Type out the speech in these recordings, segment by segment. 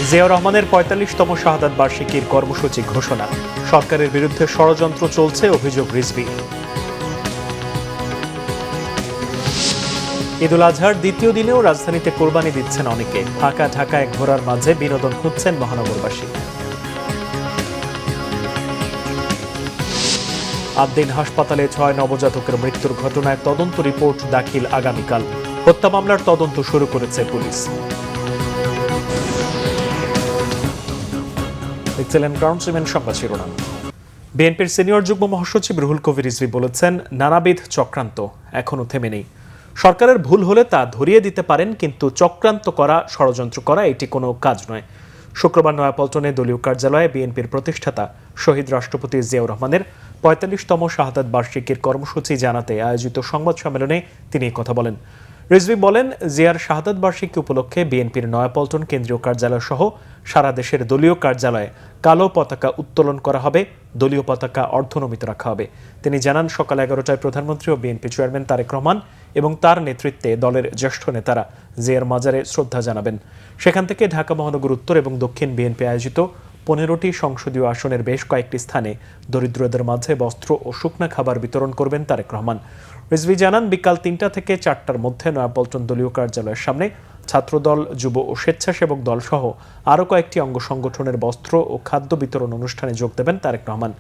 জিয়াউর রহমানের ৪৫তম শাহাদাত বার্ষিকীর কর্মসূচি ঘোষণা। সরকারের বিরুদ্ধে ষড়যন্ত্র চলছে, অভিযোগ রিজভী। ঈদুল আজহার দ্বিতীয় দিনেও রাজধানীতে কোরবানি দিচ্ছেন অনেকে। ফাঁকা ঢাকায় ঘোরার মাঝে বিনোদন খুঁজছেন মহানগরবাসী। ৮ দিন হাসপাতালে ৬ নবজাতকের মৃত্যুর ঘটনায় তদন্ত রিপোর্ট দাখিল আগামীকাল। হত্যা মামলার তদন্ত শুরু করেছে পুলিশ। দেখছিলেন গ্রাউন্ড সিমেন্ট সংবাদ শিরোনাম। বিএনপির সিনিয়র যুগ্ম মহাসচিব রুহুল কবির রিজভী বলেছেন, নানাবিধ চক্রান্ত এখনো থেমে নেই। সরকারের ভুল হলে তা ধরিয়ে দিতে পারেন, কিন্তু চক্রান্ত করা, ষড়যন্ত্র করা এটি কোনো কাজ নয়। শুক্রবার নয়াপল্টনে দলীয় কার্যালয়ে বিএনপির প্রতিষ্ঠাতা শহীদ রাষ্ট্রপতি জিয়াউর রহমানের ৪৫তম শাহাদাত বার্ষিকীর কর্মসূচি জানাতে আয়োজিত সংবাদ সম্মেলনে তিনি কথা বলেন। রিজভী বলেন, জিয়ার শাহাদাত বার্ষিকী উপলক্ষে বিএনপির নয়াপল্টন কেন্দ্রীয় কার্যালয় সহ সারা দেশের দলীয় কার্যালয়ে কালো পতাকা উত্তোলন করা হবে, দলীয় পতাকা অর্ধনমিত রাখা হবে। তিনি জানান, সকাল ১১টায় প্রধানমন্ত্রী ও বিএনপি চেয়ারম্যান তারেক রহমান এবং তার নেতৃত্বে দলের জ্যেষ্ঠ নেতারা জিয়ার মাজারে শ্রদ্ধা জানাবেন। সেখান থেকে ঢাকা মহানগর উত্তর এবং দক্ষিণ বিএনপি আয়োজিত ১৫টি সংসদীয় আসনের বেশ কয়েকটি স্থানে দরিদ্রদের মাঝে বস্ত্র ও শুকনা খাবার বিতরণ করবেন তারেক রহমান। রিজভী জানান, বিকাল ৩টা থেকে ৪টার মধ্যে নয়াপল্টন দলীয় কার্যালয়ের সামনে ছাত্রদল, যুব ও স্বেচ্ছাসেবক দল সহ আরও কয়েকটি অঙ্গ সংগঠনের বস্ত্র ও খাদ্য বিতরণ অনুষ্ঠানে যোগ দেবেন তারেক রহমান।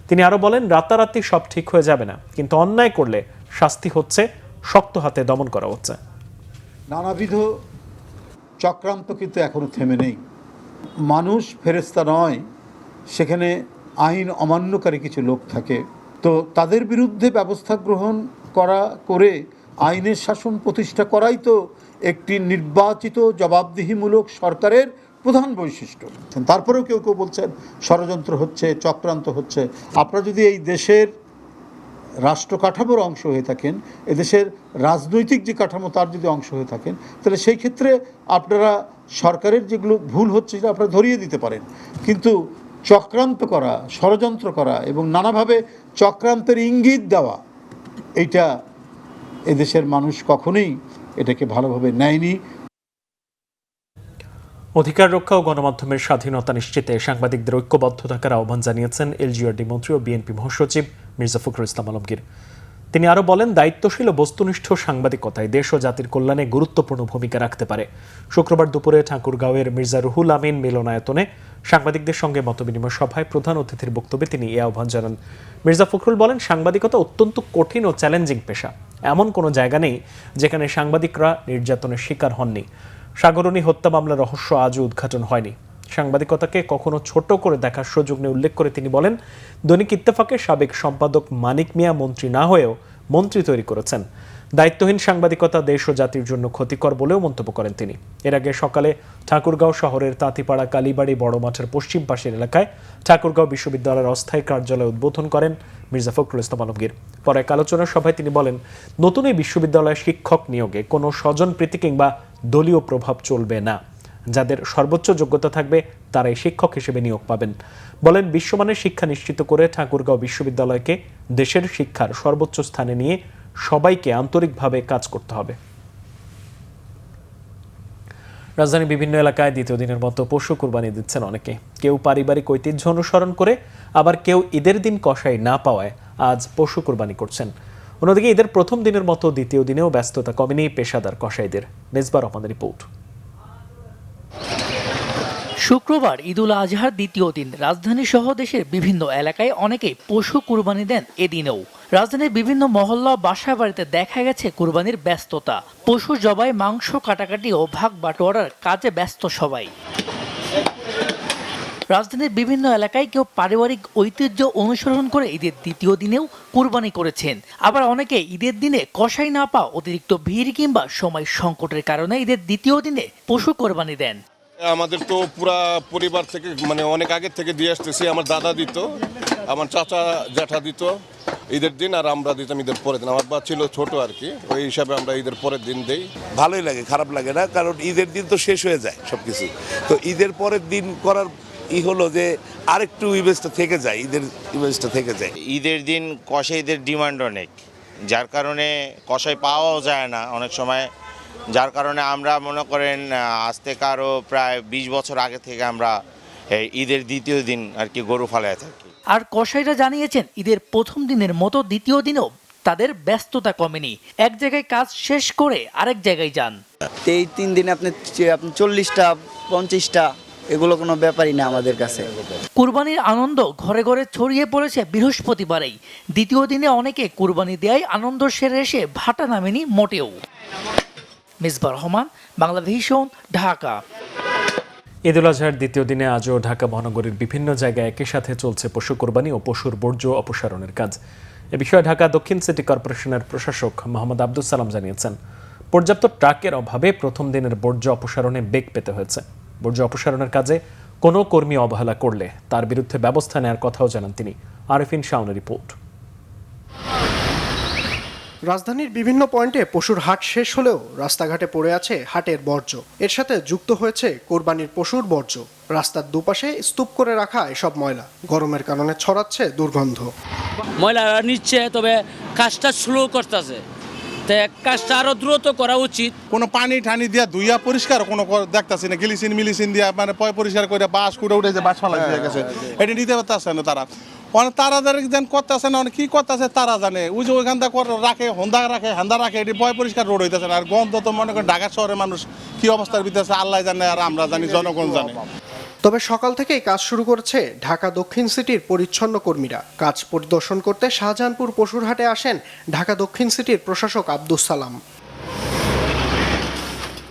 তিনি আরও বলেন, রাতারাতি সব ঠিক হয়ে যাবে না, কিন্তু অন্যায় করলে শাস্তি হচ্ছে, শক্ত হাতে দমন করা হচ্ছে। নানাবিধ চক্রান্ত কিন্তু এখনো থেমে নেই। মানুষ ফেরেশতা নয়, সেখানে আইন অমান্যকারী কিছু লোক থাকে। তো তাদের বিরুদ্ধে ব্যবস্থা গ্রহণ করে আইনের শাসন প্রতিষ্ঠা করাই তো একটি নির্বাচিত জবাবদিহিমূলক সরকারের প্রধান বৈশিষ্ট্য। তারপরেও কেউ কেউ বলছেন ষড়যন্ত্র হচ্ছে, চক্রান্ত হচ্ছে। আপনারা যদি এই দেশের রাষ্ট্র কাঠামোর অংশ হয়ে থাকেন, এদেশের রাজনৈতিক যে কাঠামো তার যদি অংশ হয়ে থাকেন, তাহলে সেই ক্ষেত্রে আপনারা সরকারের যেগুলো ভুল হচ্ছে সেটা আপনারা ধরিয়ে দিতে পারেন। কিন্তু চক্রান্ত করা, ষড়যন্ত্র করা এবং নানাভাবে চক্রান্তের ইঙ্গিত দেওয়া, এইটা এদেশের মানুষ কখনোই এটাকে ভালোভাবে নেয়নি। অধিকার রক্ষা ও গণমাধ্যমের স্বাধীনতা নিশ্চিতে সাংবাদিকদের ঐক্যবদ্ধ থাকার আহ্বান জানিয়েছেন এলজিআরডি মন্ত্রী ও বিএনপি মহাসচিব মির্জা ফখরুল ইসলাম আলমগীর। তিনি আরও বলেন, দায়িত্বশীল ও বস্তুনিষ্ঠ সাংবাদিকতায় দেশ ও জাতির কল্যাণে গুরুত্বপূর্ণ ভূমিকা রাখতে পারে। শুক্রবার দুপুরে ঠাকুরগাঁওয়ের মির্জা রুহুল আমিন মিলনায়তনে সাংবাদিকদের সঙ্গে মতবিনিময় সভায় প্রধান অতিথির বক্তব্যে তিনি এই আহ্বান জানান। মির্জা ফখরুল বলেন, সাংবাদিকতা অত্যন্ত কঠিন ও চ্যালেঞ্জিং পেশা। এমন কোনো জায়গা নেই যেখানে সাংবাদিকরা নির্যাতনের শিকার হননি। সাগরণী হত্যা মামলার রহস্য আজও উদ্ঘাটন হয়নি। সাংবাদিকতাকে কখনো ছোট করে দেখার সুযোগ নিয়ে উল্লেখ করে তিনি বলেন, দৈনিক ইত্তেফাকের সাবেক সম্পাদক মানিক মিয়া মন্ত্রী না হয়েও মন্ত্রী তৈরি করেছেন। দায়িত্বহীন সাংবাদিকতা দেশ ও জাতির জন্য ক্ষতিকর বলেও মন্তব্য করেন তিনি। এর আগে সকালে ঠাকুরগাঁও শহরের তাঁতিপাড়া কালীবাড়ি বড় মাঠের পশ্চিম পাশের এলাকায় ঠাকুরগাঁও বিশ্ববিদ্যালয়ের অস্থায়ী কার্যালয় উদ্বোধন করেন মির্জা ফখরুল ইসলাম আলমগীর। পরে এক আলোচনা সভায় তিনি বলেন, নতুন এই বিশ্ববিদ্যালয়ে শিক্ষক নিয়োগে কোনো স্বজনপ্রীতি কিংবা দলীয় প্রভাব চলবে না। যাদের সর্বোচ্চ যোগ্যতা থাকবে তারাই শিক্ষক হিসেবে নিয়োগ পাবেন। বলেন, বিশ্বমানের শিক্ষা নিশ্চিত করে ঠাকুরগাঁও বিশ্ববিদ্যালয়কে দেশের শিক্ষার সর্বোচ্চ স্থানে নিয়ে সবাইকে আন্তরিকভাবে কাজ করতে হবে। রাজধানীর বিভিন্ন এলাকায় দ্বিতীয় দিনের মতো পশু কুরবানি দিচ্ছেন অনেকে। কেউ পারিবারিক ঐতিহ্য অনুসরণ করে, আবার কেউ ঈদের দিন কসাই না পাওয়ায় আজ পশু কুরবানি করছেন। অন্যদিকে ঈদের প্রথম দিনের মতো দ্বিতীয় দিনেও ব্যস্ততা কমেনি পেশাদার কসাইদের। মেজবা রহমানের রিপোর্ট। শুক্রবার ঈদুল আজহার দ্বিতীয় দিন রাজধানী সহ দেশের বিভিন্ন এলাকায় অনেকেই পশু কুরবানি দেন। এদিনেও রাজধানীর বিভিন্ন মহল্লা, বাসা বাড়িতে দেখা গেছে কুরবানির ব্যস্ততা। পশু জবাই, মাংস কাটাকাটি ও ভাগ বাটোয়ারার কাজে ব্যস্ত সবাই। রাজধানীর বিভিন্ন এলাকায় কেউ পারিবারিক ঐতিহ্য অনুসরণ করে ঈদের দ্বিতীয় দিনেও কুরবানি করেছেন। আবার অনেকে ঈদের দিনে কসাই না পাওয়া, অতিরিক্ত ভিড় কিংবা সময় সংকটের কারণে ঈদের দ্বিতীয় দিনে পশু কোরবানি দেন। আমাদের তো পুরা পরিবার থেকে অনেক আগে থেকে দিয়ে আসতেছি। আমার দাদা দিত, আমার চাচা জ্যাঠা দিত ঈদের দিন, আর আমরা দিতাম ঈদের পরের দিন। আমার বাচ্চা ছিল ছোট আর কি, ওই হিসাবে আমরা ঈদের পরের দিন দেই। ভালোই লাগে, খারাপ লাগে না, কারণ ঈদের দিন তো শেষ হয়ে যায় সবকিছু। তো ঈদের পরের দিন করার হলো যে আরেকটু ইভেন্টটা থেকে যায়, ঈদের ইভেন্টটা থেকে যায়। ঈদের দিন কসাইদের ডিমান্ড অনেক, যার কারণে কসাই পাওয়াও যায় না। অনেক সময় যার কারণে আমরা মনে করেন আজ থেকে আরও প্রায় 20 বছর আগে থেকে আমরা এই ঈদের দ্বিতীয় দিন আর কি গরু ফালায় থাকি। আর কসাইরা জানিয়েছেন ঈদের প্রথম দিনের মতো দ্বিতীয় দিনেও তাদের ব্যস্ততা কমেনি, এক জায়গায় কাজ শেষ করে আরেক জায়গায় যান। এই 3 দিনে আপনি 40টা 50টা এগুলো কোনো ব্যাপারই না আমাদের কাছে। কুরবানির আনন্দ ঘরে ঘরে ছড়িয়ে পড়েছে বৃহস্পতিবারেই। দ্বিতীয় দিনে অনেকে কুরবানি দেয় আনন্দ সেরে এসে ভাটা নামেনি মোটেও। মিসবাহ রহমান, বাংলা ভিশন, ঢাকা। ঈদুল আজহার দ্বিতীয় দিনে আজও ঢাকা মহানগরীর বিভিন্ন জায়গায় একই সাথে চলছে পশু কোরবানি ও পশুর বর্জ্য অপসারণের কাজ। এ বিষয়ে ঢাকা দক্ষিণ সিটি কর্পোরেশনের প্রশাসক মোহাম্মদ আব্দুল সালাম জানিয়েছেন, পর্যাপ্ত ট্রাকের অভাবে প্রথম দিনের বর্জ্য অপসারণে বেগ পেতে হয়েছে। বর্জ্য অপসারণের কাজে কোনো কর্মী অবহেলা করলে তার বিরুদ্ধে ব্যবস্থা নেওয়ার কথাও জানান তিনি। আরিফিন শাওনের রিপোর্ট। রাজধানীর বিভিন্ন পয়েন্টে পশুর হাট শেষ হলেও রাস্তাঘাটে পড়ে আছে হাটের বর্জ্য। এর সাথে যুক্ত হয়েছে কোরবানির পশুর বর্জ্য। রাস্তার দুপাশে স্তূপ করে রাখা এসব ময়লা গরমের কারণে ছড়াচ্ছে দুর্গন্ধ। ময়লারা নিচ্ছে, তবে কাজটা স্লো করতেছে, তাই কাজটা আরো দ্রুত করা উচিত। কোনো পানি ঠানি দিয়া ধুইয়া পরিষ্কার কোনো দেখতেছি না, গ্লিসিন মিলিসিন দিয়া মানে পরিষ্কার করে বাঁশ কুড়ে উঠে যে বাঁশ ফালাই দিয়ে গেছে, এটা নিতে পারতেছে না তারা। অনেক তারা যেন করতেছে না, অনেক কি করতেছে তারা জানে। ওই যে ওইখান থেকে রাখে, হন্দা রাখে, হান্দা রাখে, এটি পরিষ্কার রোড হইতেছে না। আর গন্ধ তো মনে করেন ঢাকা শহরের মানুষ কি অবস্থার ভিতরে আছে আল্লাহ জানে, আর আমরা জানি, জনগণ জানে। তবে সকাল থেকেই কাজ শুরু করেছে ঢাকা দক্ষিণ সিটির পরিচ্ছন্ন কর্মীরা। কাজ পরিদর্শন করতে শাহজাহানপুর পশুর হাটে আসেন ঢাকা দক্ষিণ সিটির প্রশাসক আব্দুল সালাম।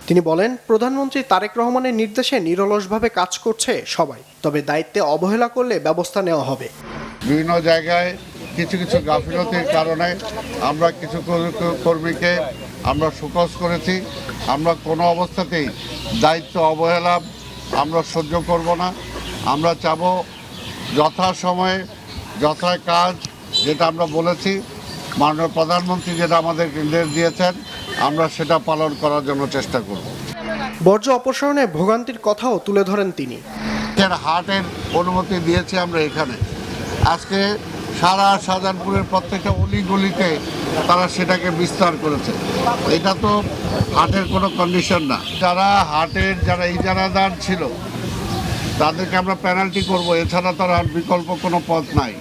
তিনি বলেন, প্রধানমন্ত্রী তারেক রহমানের নির্দেশে নিরলসভাবে কাজ করছে সবাই, তবে দায়িত্বে অবহেলা করলে ব্যবস্থা নেওয়া হবে। বিভিন্ন জায়গায় কিছু কিছু গাফিলতির কারণে আমরা কিছু কর্মীকে আমরা শোকজ করেছি। আমরা কোনো অবস্থাতেই দায়িত্ব অবহেলা আমরা সহ্য করব না। আমরা চাবো যথাসময়ে যথা কাজ, যেটা আমরা বলেছি, মাননীয় প্রধানমন্ত্রী যেটা আমাদের নির্দেশ দিয়েছেন, আমরা সেটা পালন করার জন্য চেষ্টা করব। বর্জ্য অপসারণে ভোগান্তির কথাও তুলে ধরেন তিনি। হাটের অনুমতি দিয়েছি আমরা এখানে। আজকে সারা শাহজাহানপুরের প্রত্যেকটা অলিগলিতে তারা সেটাকে বিস্তার করেছে। এটা তো হাটের কোনো কন্ডিশন না। যারা হাটের যারা ইজারাদার ছিল তাদেরকে আমরা পেনাল্টি করব, এছাড়া তো আর বিকল্প কোনো পথ নাই।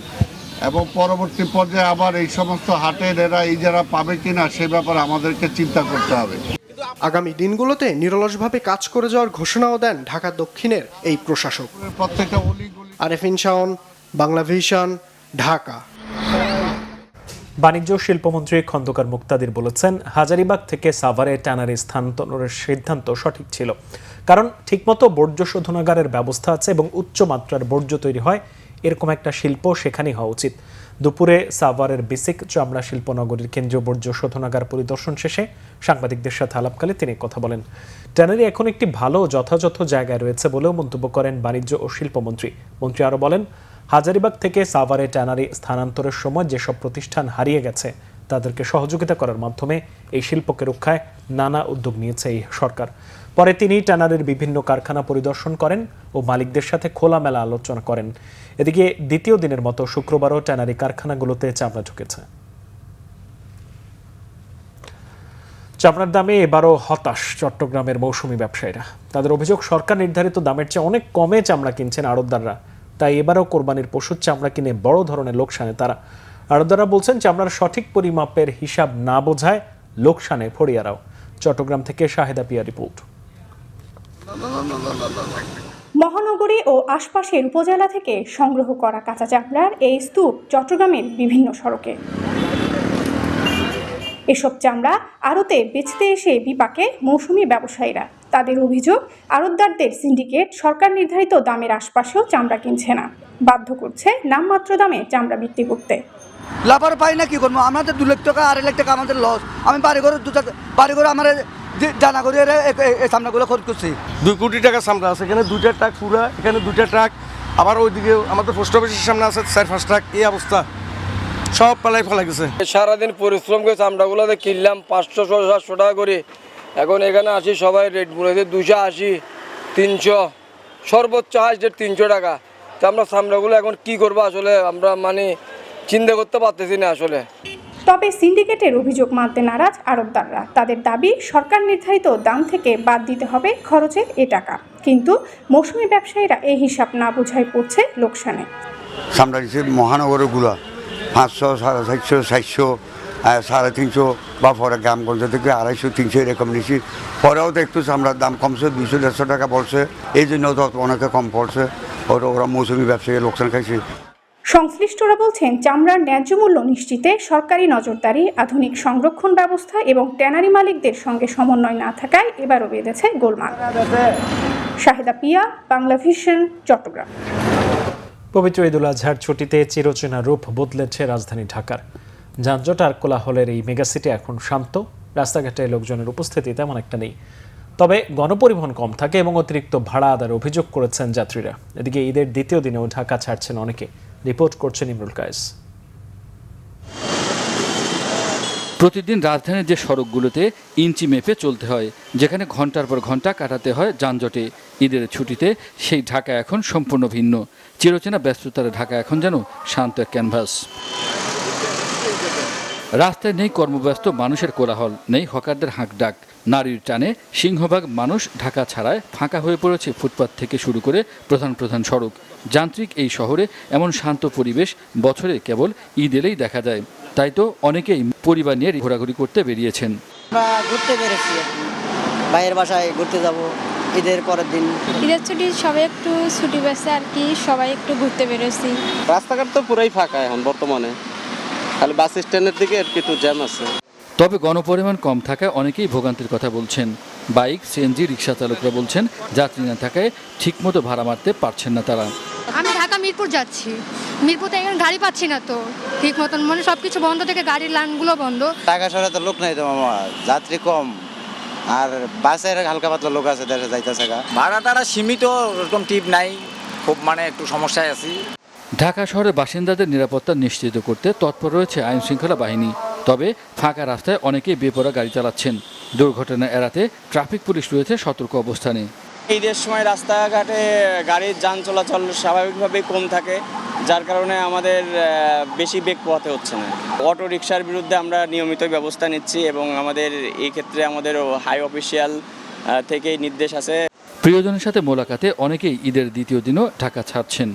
এবং পরবর্তী পর্যায়ে আবার এই সমস্ত হাটের এরা ইজারা পাবে কিনা সে ব্যাপারে আমাদেরকে চিন্তা করতে হবে। আগামী দিনগুলোতে নিরলসভাবে কাজ করে যাওয়ার ঘোষণাও দেন ঢাকা দক্ষিণের এই প্রশাসক। প্রত্যেকটা অলিগলি। আরিফিন শাওন, বাংলা ভিশন, ঢাকা। বাণিজ্য শিল্পমন্ত্রী খন্দকার মুক্তাদির বলেছেন, হাজারীবাগ থেকে সাভারে ট্যানারি স্থানান্তরের সিদ্ধান্ত সঠিক ছিল, কারণ ঠিকমতো বর্জ্য শোধনাগারের ব্যবস্থা আছে এবং উচ্চ মাত্রার বর্জ্য তৈরি হয় এরকম একটা শিল্প সেখানেই হওয়া উচিত। দুপুরে সাভারের বেসিক চামড়া শিল্পনগরীর কেন্দ্রীয় বর্জ্য শোধনাগার পরিদর্শন শেষে সাংবাদিকদের সাথে আলাপকালে তিনি কথা বলেন। ট্যানারি এখন একটি ভালো যথাযথ জায়গায় রয়েছে বলেও মন্তব্য করেন বাণিজ্য ও শিল্পমন্ত্রী। মন্ত্রী আরও বলেন, হাজারীবাগ থেকে সাভারে ট্যানারি স্থানান্তরের সময় যেসব প্রতিষ্ঠান হারিয়ে গেছে তাদেরকে সহযোগিতা করার মাধ্যমে এই শিল্পকে রক্ষায় নানা উদ্যোগ নিয়েছে এই সরকার। পরে তিনি ট্যানারির বিভিন্ন কারখানা পরিদর্শন করেন ও মালিকদের সাথে খোলামেলা আলোচনা করেন। এদিকে দ্বিতীয় দিনের মতো শুক্রবারও ট্যানারি কারখানাগুলোতে চামড়া ঢুকেছে। চামড়ার দামে এবারও হতাশ চট্টগ্রামের মৌসুমী ব্যবসায়ীরা। তাদের অভিযোগ, সরকার নির্ধারিত দামের চেয়ে অনেক কমে চামড়া কিনছেন আড়তদাররা। তাই এবারও কোরবানির পশুর চামড়া কিনে বড় ধরনের লোকসানে তারা। আড়তদাররা বলছেন, চামড়ার সঠিক পরিমাপের হিসাব না বোঝায় লোকসানে ফড়িয়ারাও। চট্টগ্রাম থেকে শাহেদা পিয়া রিপোর্ট। মহানগরী ও আশপাশের উপজেলা থেকে সংগ্রহ করা কাঁচা চামড়ার এই স্তূপ চট্টগ্রামের বিভিন্ন সড়কে। এসব চামড়া আড়তে বেচতে এসে বিপাকে মৌসুমী ব্যবসায়ীরা। তাদের অভিযোগ, আড়তদারদের সিন্ডিকেট সরকার নির্ধারিত দামের আশপাশেও চামড়া কিনছে না, বাধ্য করছে নামমাত্র দামে চামড়া বিক্রি করতে। লাভার পাই না, কি করবো? আমাদের 2 লাখ টাকা 2.5 লাখ টাকা আমাদের লস। আমি বাড়িঘর আমার জানা করে এই চামড়াগুলো খরচ করছি। 2 কোটি টাকা চামড়া আছে এখানে, 2টা ট্রাক পুরা, এখানে 2টা ট্রাক, আবার ওইদিকে আমাদের পোস্ট অফিসের সামনে আছে 4-5 ট্রাক। এই অবস্থা, সব পালাই ফেলা গেছে। সারাদিন পরিশ্রম করে চামড়াগুলোতে কিনলাম 500-700 টাকা করে। এখন এখানে আসি সবাই রেট বলেছে 280, 300, সর্বোচ্চ হাইস্ট রেট 300 টাকা। তো আমরা চামড়াগুলো এখন কি করবো আসলে আমরা চিন্তা করতে পারতেছি না আসলে। তবে সিন্ডিকেটের অভিযোগ মানতে নারাজ আড়তদাররা। তাদের দাবি সরকার নির্ধারিত দাম থেকে বাদ দিতে হবে খরচের এ টাকা, কিন্তু মৌসুমি ব্যবসায়ীরা এই হিসাব না বোঝায় পড়ছে লোকসানে। চামড়া নিচ্ছে মহানগরগুলো 500, 450, 700, 350 বা পরে গ্রামগঞ্জ থেকে 250, 300 এরকম নিচ্ছি। পরেও তো একটু চামড়ার দাম কমছে, 200-150 টাকা পড়ছে, এই জন্য তো অনেকে কম পড়ছে। ওরা মৌসুমি ব্যবসায়ী লোকসান খাইছে। সংশ্লিষ্টরা বলছেন, চামড়ার ন্যায্য মূল্য নিশ্চিতে সরকারি নজরদারি, আধুনিক সংরক্ষণ ব্যবস্থা এবং ট্যানারি মালিকদের সঙ্গে সমন্বয় না থাকায় এবারও বেঁধেছে গোলমাল। শাহিদা পিয়া, বাংলা ভিশন, চট্টগ্রাম। পবিত্র ঈদুল আজহার ছুটিতে চিরচেনা রূপ বদলেছে রাজধানী ঢাকার। যানজট আর কোলাহলের এই মেগাসিটি এখন শান্ত, রাস্তাঘাটে লোকজনের উপস্থিতি তেমন একটা নেই। তবে গণপরিবহন কম থাকে এবং অতিরিক্ত ভাড়া আদার অভিযোগ করেছেন যাত্রীরা। এদিকে ঈদের দ্বিতীয় দিনেও ঢাকা ছাড়ছেন অনেকে, রিপোর্ট করছেন ইমরুল কায়েস। প্রতিদিন রাজধানীর যে সড়কগুলোতে ইঞ্চি মেপে চলতে হয়, যেখানে ঘন্টার পর ঘন্টা কাটাতে হয় যানজটে, ঈদের ছুটিতে সেই ঢাকা এখন সম্পূর্ণ ভিন্ন। চিরচেনা ব্যস্ততার ঢাকা এখন যেন শান্ত এক ক্যানভাস। রাস্তায় নেই কর্মব্যস্ত মানুষের কোলাহল, নেই হকারদের হাঁকডাক। নারীর টানে সিংহভাগ মানুষ ঢাকা ছাড়ায় ফাঁকা হয়ে পড়েছে ফুটপাত থেকে শুরু করে প্রধান প্রধান সড়ক। যান্ত্রিক এই শহরে এমন শান্ত পরিবেশ বছরে কেবল ঈদ এলেই দেখা যায়। তাই তো অনেকেই পরিবার নিয়ে ঘোরাঘুরি করতে বেরিয়েছেন। ঘুরতে বেরিয়েছি, ভাইয়ের বাসায় ঘুরতে যাব ঈদের পরের দিন। ঈদের ছুটি সবাই একটু ছুটি পেয়েছে আর কি, সবাই একটু ঘুরতে বেরোছি। রাস্তাঘাট তো পুরাই ফাঁকা এখন বর্তমানে, খালি বাস স্ট্যান্ডের দিকে একটু জ্যাম আছে। তবে গণপরিমাণ কম থাকায় অনেকেই ভোগান্তির কথা বলছেন। বাইক, সিএনজি, রিক্সা চালকরা বলছেন যাত্রী না থাকায় ঠিকমতো ভাড়া মারতে পারছেন না তারা। আমি ঢাকা মিরপুর যাচ্ছি, মিরপুরে এখন গাড়ি পাচ্ছি না তো ঠিক মতন, মানে সবকিছু বন্ধ থেকে গাড়ির লাইনগুলো বন্ধ। ঢাকা শহরে তো লোক নাই তো মামা, যাত্রী কম, আর বাসের হালকা পাতলা লোক আছে দেশে যাইতেছে। ভাড়া তারা সীমিত, এরকম টিপ নাই, খুব মানে একটু সমস্যায় আছি। ঢাকা শহরের বাসিন্দাদের নিরাপত্তা নিশ্চিত করতে তৎপর রয়েছে আইন শৃঙ্খলা বাহিনী। তবে ফাঁকা রাস্তায় অনেকেই বেপরোয়া গাড়ি চালাচ্ছেন। দুর্ঘটনা এড়াতে ট্রাফিক পুলিশ রয়েছে সতর্ক অবস্থানে। ঈদের সময় রাস্তাঘাটে গাড়ির যান চলাচল স্বাভাবিকভাবেই কম থাকে, যার কারণে আমাদের বেশি বেগ পোহাতে হচ্ছে না। অটো রিকশার বিরুদ্ধে আমরা নিয়মিত ব্যবস্থা নিচ্ছি এবং আমাদের এই ক্ষেত্রে আমাদের হাই অফিসিয়াল থেকেই নির্দেশ আছে। প্রিয়জনের সাথে মোলাকাতে অনেকেই ঈদের দ্বিতীয় দিনও ঢাকা ছাড়ছেন।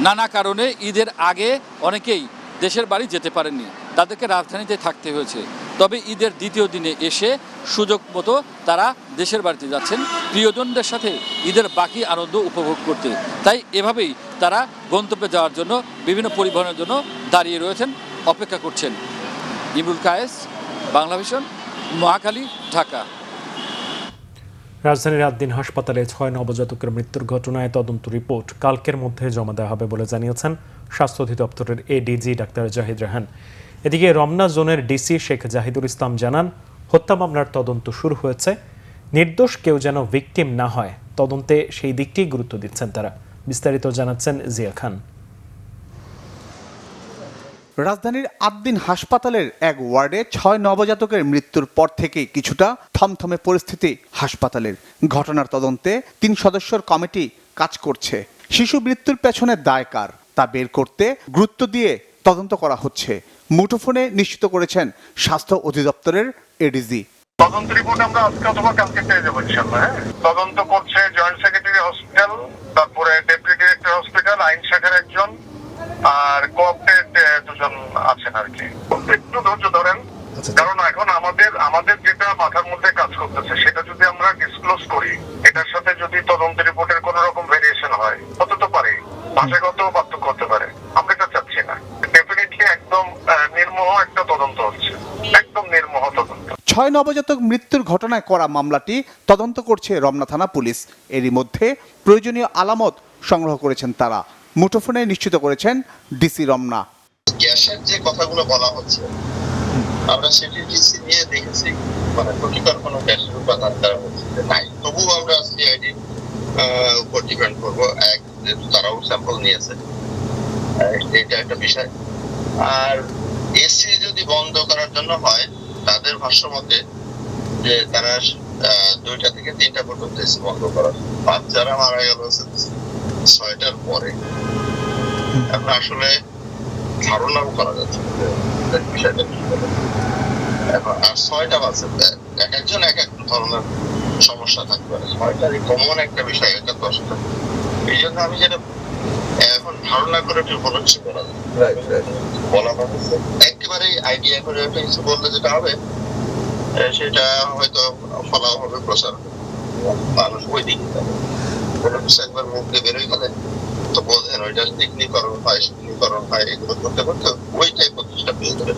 নানা কারণে ঈদের আগে অনেকেই দেশের বাড়ি যেতে পারেননি, তাদেরকে রাজধানীতে থাকতে হয়েছে। তবে ঈদের দ্বিতীয় দিনে এসে সুযোগ মতো তারা দেশের বাড়িতে যাচ্ছেন প্রিয়জনদের সাথে ঈদের বাকি আনন্দ উপভোগ করতে। তাই এভাবেই তারা গন্তব্যে যাওয়ার জন্য বিভিন্ন পরিবহনের জন্য দাঁড়িয়ে রয়েছেন, অপেক্ষা করছেন। ইমরুল কায়েস, বাংলা ভিশন, মহাখালী, ঢাকা। রাজধানীর রাতদিন হাসপাতালে 6 নবজাতকের মৃত্যুর ঘটনায় তদন্ত রিপোর্ট কালকের মধ্যে জমা দেওয়া হবে বলে জানিয়েছেন স্বাস্থ্য অধিদপ্তরের এডিজি ডাক্তার জাহিদ রাহান। এদিকে রমনা জোনের ডিসি শেখ জাহিদুল ইসলাম জানান, হত্যা মামলার তদন্ত শুরু হয়েছে। নির্দোষ কেউ যেন ভিকটিম না হয়, তদন্তে সেই দিকটি গুরুত্ব দিচ্ছেন তারা। বিস্তারিত জানাচ্ছেন জিয়া খান। রাজধানীর আদ্দিন হাসপাতালের এক ওয়ার্ডে 6 নবজাতকের মৃত্যুর পর থেকেই কিছুটা থমথমে পরিস্থিতি হাসপাতালের। ঘটনার তদন্তে 3 সদস্যের কমিটি কাজ করছে। শিশু মৃত্যুর পেছনে দায় কার তা বের করতে গুরুত্ব দিয়ে তদন্ত করা হচ্ছে। মুঠোফোনে নিশ্চিত করেছেন স্বাস্থ্য অধিদপ্তরের এডিজি। তদন্ত রিপোর্ট আমরা আজকে অথবা কালকে পেয়ে যাবো ইনশাআল্লাহ। তদন্ত করছে জয়েন্ট সেক্রেটারি হসপিটাল, তারপরে ডেপুটি ডিরেক্টর হসপিটাল, আইন শাখার একজন, আর কোঅপারেট 2 জন আছেন আর কি। একটু ধৈর্য ধরেন, কারণ এখন আমাদের যেটা মাথার মধ্যে কাজ করতেছে সেটা যদি আমরা ডিসক্লোজ করি, এটার সাথে যদি তদন্ত রিপোর্টের কোন রকম ভেরিয়েশন হয়, হতে তো পারে, ভাষাগত পার্থক্য হতে পারে। আমরা এটা চাচ্ছি না। ডেফিনেটলি একদম নির্মোহ একটা তদন্ত হচ্ছে, একদম নির্মোহ তদন্ত। 6 নবজাতক মৃত্যুর ঘটনায় করা মামলাটি তদন্ত করছে রমনা থানা পুলিশ। এরই মধ্যে প্রয়োজনীয় আলামত সংগ্রহ করেছেন তারা। মুঠোফোনে নিশ্চিত করেছেন ডিসি রমনা। গ্যাসের যে কথাগুলো বলা হচ্ছে, আমরা সেটি ডিসি নিয়ে দেখেছি, মানে ক্ষতিকর কোনো গ্যাসের উপাদান তারা বলছে নাই। তবুও আমরা সিআইডির উপর ডিপেন্ড করবো, যেহেতু তারাও স্যাম্পল নিয়েছে, এটা একটা বিষয়। আর এসি যদি বন্ধ করার জন্য হয়, তাদের ভাষ্য মতে যে তারা 2টা থেকে 3টা পর্যন্ত এসি বন্ধ করার, বাচ্চারা মারা গেল 6টার পরে। আমরা আসলে ধারণাও করা যাচ্ছে যে বিষয়টা কি হবে। এখন আর 6টা বাজে, এক একজন এক এক ধরনের সমস্যা থাকতে পারে, 6টারই কমন একটা বিষয় এটা 10টা। এই জন্য আমি যেটা এখন ধারণা করে একটু বলেছি বলা হচ্ছে একেবারে আইডিয়া করে একটা কিছু বললে যেটা হবে সেটা হয়তো ফলা হবে, প্রচার মানুষ ওই দিকে যাবে। কোনো কিছু একবার মুখ দিয়ে বেরোয় গেলে তো বোঝেন ওইটা টেকনিকরণ হয়, সুন্দরীকরণ হয়, এগুলো করতে করতে ওই টাইপ প্রতিষ্ঠা পেয়ে যাবে।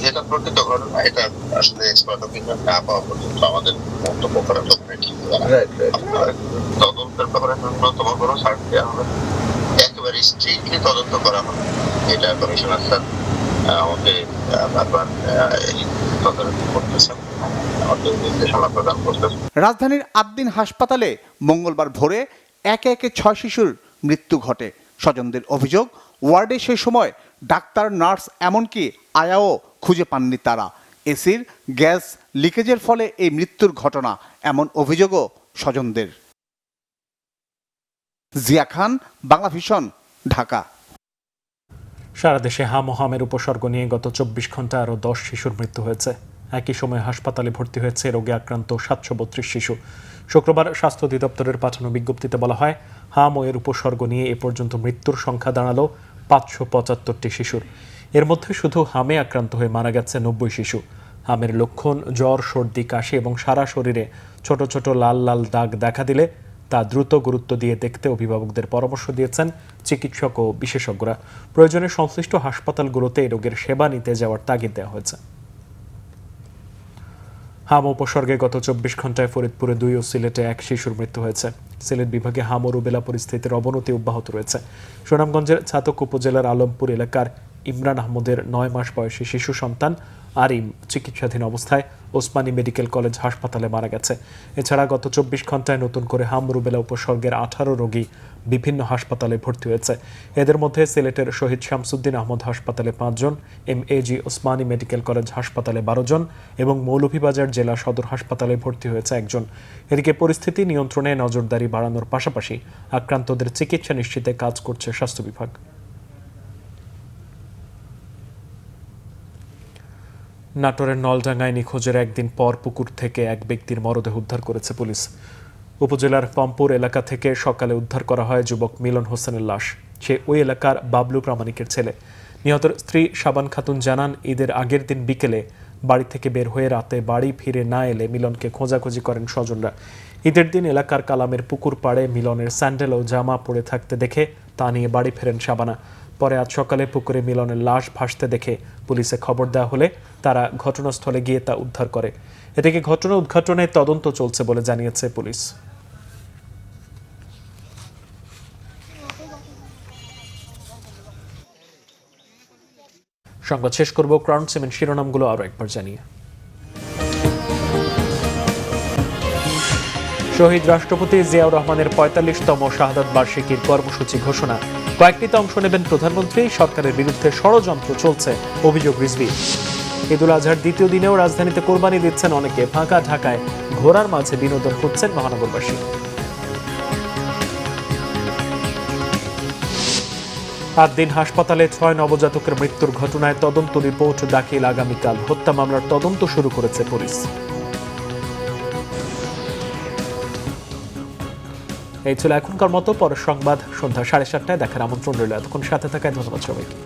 যেটা প্রকৃত ঘটনা এটা আসলে এক্সপার্ট অপিনিয়ন না পাওয়া পর্যন্ত আমাদের মন্তব্য করা তখনই ঠিক হবে না। তদন্তের ব্যাপারে ন্যূনতম কোনো ছাড় দেওয়া হবে, একেবারে স্ট্রিক্টলি তদন্ত করা হবে, এটা কমিশনার স্যার আমাকে বারবার তদারকি করতেছেন, আমাদের নির্দেশনা প্রদান করতেছেন। রাজধানীর আদ্দিন হাসপাতালে মঙ্গলবার ভোরে একে একে 6 শিশুর মৃত্যু ঘটে। স্বজনদের অভিযোগ, ওয়ার্ডে সেই সময় ডাক্তার, নার্স, এমনকি আয়াও খুঁজে পাননি তারা। এসির গ্যাস লিকেজের ফলে এই মৃত্যুর ঘটনা, এমন অভিযোগও স্বজনদের। জিয়া খান, বাংলা ভিশন, ঢাকা। সারা দেশে হামের উপসর্গ নিয়ে গত 24 ঘন্টায় আরও 10 শিশুর মৃত্যু হয়েছে। একই সময় হাসপাতালে ভর্তি হয়েছে রোগে আক্রান্ত 732 শিশু। শুক্রবার স্বাস্থ্য অধিদপ্তরের পাঠানো বিজ্ঞপ্তিতে বলা হয়, এর উপসর্গ নিয়ে এ পর্যন্ত মৃত্যুর সংখ্যা দাঁড়ালো 575টি শিশুর। এর মধ্যে শুধু হামে আক্রান্ত হয়ে মারা গেছে 90 শিশু। হামের লক্ষণ জ্বর, সর্দি, কাশি এবং সারা শরীরে ছোট ছোট লাল লাল দাগ দেখা দিলে তা দ্রুত গুরুত্ব দিয়ে দেখতে অভিভাবকদের পরামর্শ দিয়েছেন চিকিৎসক ও বিশেষজ্ঞরা। প্রয়োজনে সংশ্লিষ্ট হাসপাতালগুলোতে এই রোগের সেবা নিতে যাওয়ার তাগিদ দেওয়া হয়েছে। হাম উপসর্গে গত 24 ঘন্টায় ফরিদপুরে 2 ও সিলেটে 1 শিশুর মৃত্যু হয়েছে। সিলেট বিভাগে হাম ও রুবেলা পরিস্থিতির অবনতি অব্যাহত রয়েছে। সুনামগঞ্জের ছাতক উপজেলার আলমপুর এলাকার ইমরান আহমদের 9 মাস বয়সী শিশু সন্তান আরিম চিকিৎসাধীন অবস্থায় ওসমানী মেডিকেল কলেজ হাসপাতালে মারা গেছে। এছাড়া গত 24 ঘন্টায় নতুন করে হাম রুবেলা উপসর্গের 18 রোগী বিভিন্ন হাসপাতালে ভর্তি হয়েছে। এদের মধ্যে সিলেটের শহীদ শামসুদ্দিন আহমদ হাসপাতালে 5 জন, এমএজি ওসমানী মেডিকেল কলেজ হাসপাতালে 12 জন এবং মৌলভীবাজার জেলা সদর হাসপাতালে ভর্তি হয়েছে 1 জন। এদিকে পরিস্থিতি নিয়ন্ত্রণে নজরদারি বাড়ানোর পাশাপাশি আক্রান্তদের চিকিৎসা নিশ্চিতে কাজ করছে স্বাস্থ্য বিভাগ। নাটোরের নলডাঙ্গায় নিখোঁজের একদিন পর পুকুর থেকে এক ব্যক্তির মরদেহ উদ্ধার করেছে পুলিশ। উপজেলার পম্পুর এলাকা থেকে সকালে উদ্ধার করা হয় যুবক মিলন হোসেনের লাশ। সে ওই এলাকার বাবলু প্রামাণিকের ছেলে। নিহতের স্ত্রী শাবান খাতুন জানান, ঈদের আগের দিন বিকেলে বাড়ি থেকে বের হয়ে রাতে বাড়ি ফিরে না এলে মিলনকে খোঁজাখুঁজি করেন স্বজনরা। ঈদের দিন এলাকার কালামের পুকুর পাড়ে মিলনের স্যান্ডেল ও জামা পড়ে থাকতে দেখে তা নিয়ে বাড়ি ফেরেন শাবানা। পরে আজ সকালে পুকুরে মিলনের লাশ ভাসতে দেখে পুলিশে খবর দেওয়া হলে তারা ঘটনাস্থলে গিয়ে তা উদ্ধার করে। এদিকে ঘটনা উদ্ঘাটনে তদন্ত চলছে বলে জানিয়েছে পুলিশ। সংবাদ শেষ করব ক্রাউন সিমেন্ট শিরোনামগুলো আরো একবার জানিয়ে। শহীদ রাষ্ট্রপতি জিয়াউর রহমানের 45তম শাহাদাত বার্ষিকীর কর্মসূচি ঘোষণা। কয়েকটিতে অংশ নেবেন প্রধানমন্ত্রী। সরকারের বিরুদ্ধে ষড়যন্ত্র চলছে, অভিযোগ রিজভী। ঈদুল আজহার দ্বিতীয় দিনেও রাজধানীতে কোরবানি দিচ্ছেন অনেকে। ফাঁকা ঢাকায় ঘোড়ার মাঝে বিনোদন খুঁজছেন মহানগরবাসী। 8 দিন হাসপাতালে 6 নবজাতকের মৃত্যুর ঘটনায় তদন্ত রিপোর্ট দাখিল আগামীকাল। হত্যা মামলার তদন্ত শুরু করেছে পুলিশ। এই ছিল এখনকার মতো। পরের সংবাদ সন্ধ্যা 7:30টায় দেখার আমন্ত্রণ রইল। এতক্ষণ সাথে থাকায় ধন্যবাদ সবাইকে।